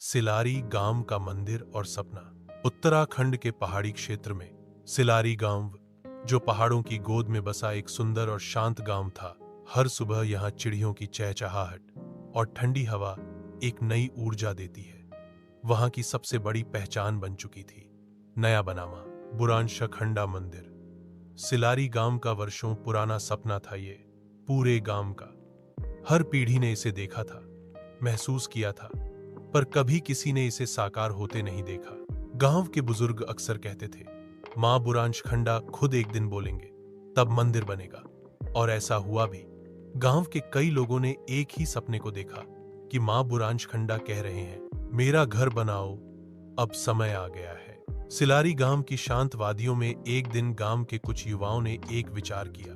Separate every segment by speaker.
Speaker 1: सिलारी गांव का मंदिर और सपना। उत्तराखंड के पहाड़ी क्षेत्र में सिलारी गांव, जो पहाड़ों की गोद में बसा एक सुंदर और शांत गांव था। हर सुबह यहाँ चिड़ियों की चहचहाहट और ठंडी हवा एक नई ऊर्जा देती है। वहां की सबसे बड़ी पहचान बन चुकी थी नया बनामा बुरांशखंडा मंदिर। सिलारी गांव का वर्षों पुराना सपना था ये। पूरे गांव का हर पीढ़ी ने इसे देखा था, महसूस किया था, पर कभी किसी ने इसे साकार होते नहीं देखा। गांव के बुजुर्ग अक्सर कहते थे, मां बुरांशखंडा खुद एक दिन बोलेंगे, तब मंदिर बनेगा। और ऐसा हुआ भी। गांव के कई लोगों ने एक ही सपने को देखा कि मां बुरांशखंडा कह रहे हैं, मेरा घर बनाओ, अब समय आ गया है। सिलारी गांव की शांत वादियों में एक दिन गांव के कुछ युवाओं ने एक विचार किया।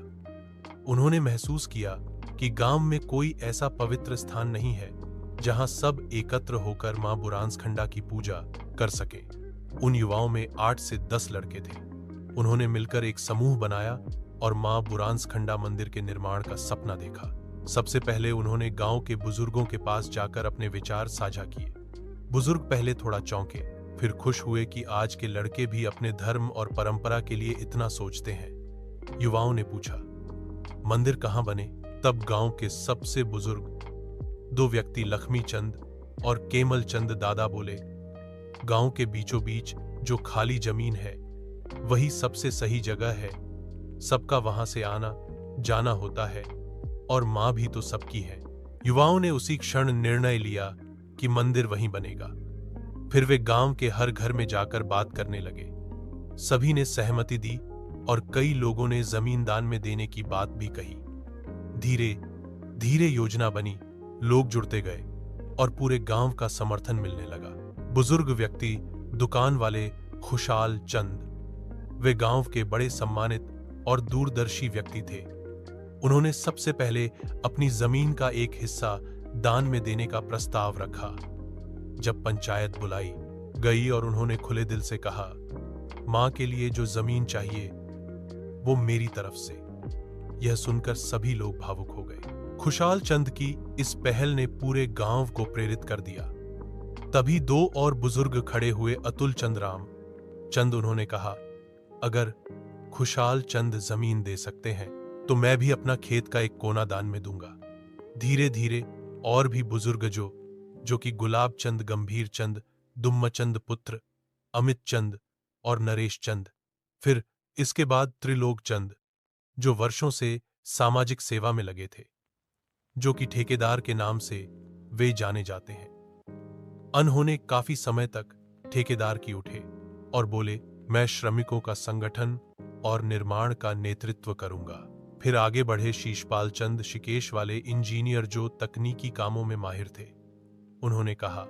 Speaker 1: उन्होंने महसूस किया कि गांव में कोई ऐसा पवित्र स्थान नहीं है जहां सब एकत्र होकर मां बुरांशखंडा की पूजा कर सके। उन युवाओं में 8 से 10 लड़के थे। उन्होंने मिलकर एक समूह बनाया और मां बुरांशखंडा मंदिर के निर्माण का सपना देखा। सबसे पहले उन्होंने गांव के बुजुर्गों के पास जाकर अपने विचार साझा किए। बुजुर्ग पहले थोड़ा चौंके, फिर खुश हुए कि आज के लड़के भी अपने धर्म और परंपरा के लिए इतना सोचते हैं। युवाओं ने पूछा, मंदिर कहां बने? तब गांव के सबसे बुजुर्ग 2 व्यक्ति लक्ष्मी चंद और केमल चंद दादा बोले, गांव के बीचों बीच जो खाली जमीन है वही सबसे सही जगह है। सबका वहां से आना जाना होता है और मां भी तो सबकी है। युवाओं ने उसी क्षण निर्णय लिया कि मंदिर वहीं बनेगा। फिर वे गांव के हर घर में जाकर बात करने लगे। सभी ने सहमति दी और कई लोगों ने जमीन दान में देने की बात भी कही। धीरे धीरे योजना बनी, लोग जुड़ते गए और पूरे गांव का समर्थन मिलने लगा। बुजुर्ग व्यक्ति, दुकान वाले खुशहाल चंद, वे गांव के बड़े सम्मानित और दूरदर्शी व्यक्ति थे। उन्होंने सबसे पहले अपनी जमीन का एक हिस्सा दान में देने का प्रस्ताव रखा। जब पंचायत बुलाई गई और उन्होंने खुले दिल से कहा, मां के लिए जो जमीन चाहिए वो मेरी तरफ से, यह सुनकर सभी लोग भावुक हो गए। खुशहाल चंद की इस पहल ने पूरे गांव को प्रेरित कर दिया। तभी 2 और बुजुर्ग खड़े हुए, अतुल चंद, राम चंद। उन्होंने कहा, अगर खुशहाल चंद जमीन दे सकते हैं तो मैं भी अपना खेत का एक कोना दान में दूंगा। धीरे धीरे और भी बुजुर्ग जो कि गुलाब चंद, गंभीर चंद, दुम्मचंद पुत्र, अमित चंद और नरेश चंद, फिर इसके बाद त्रिलोक चंद, जो वर्षों से सामाजिक सेवा में लगे थे, जो कि ठेकेदार के नाम से वे जाने जाते हैं। अनहोने काफी समय तक ठेकेदार की उठे और बोले, मैं श्रमिकों का संगठन और निर्माण का नेतृत्व करूंगा। फिर आगे बढ़े शीशपाल चंद, शिकेश वाले इंजीनियर जो तकनीकी कामों में माहिर थे। उन्होंने कहा,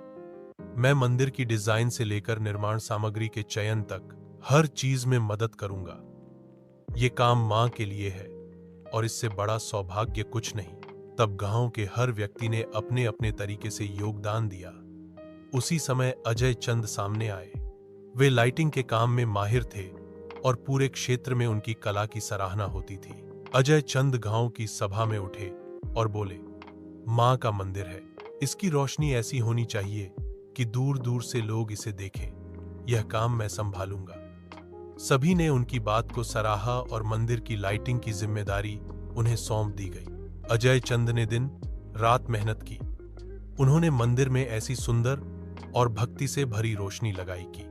Speaker 1: मैं मंदिर की डिजाइन से लेकर निर्माण सामग्री के चयन तक हर चीज में मदद करूंगा। ये काम मां के लिए है और इससे बड़ा सौभाग्य कुछ नहीं। तब गांव के हर व्यक्ति ने अपने अपने तरीके से योगदान दिया। उसी समय अजय चंद सामने आए। वे लाइटिंग के काम में माहिर थे और पूरे क्षेत्र में उनकी कला की सराहना होती थी। अजय चंद गांव की सभा में उठे और बोले, मां का मंदिर है, इसकी रोशनी ऐसी होनी चाहिए कि दूर दूर से लोग इसे देखें। यह काम मैं संभालूंगा। सभी ने उनकी बात को सराहा और मंदिर की लाइटिंग की जिम्मेदारी उन्हें सौंप दी गई। अजय चंद ने दिन रात मेहनत की। उन्होंने मंदिर में ऐसी सुंदर और भक्ति से भरी रोशनी लगाई की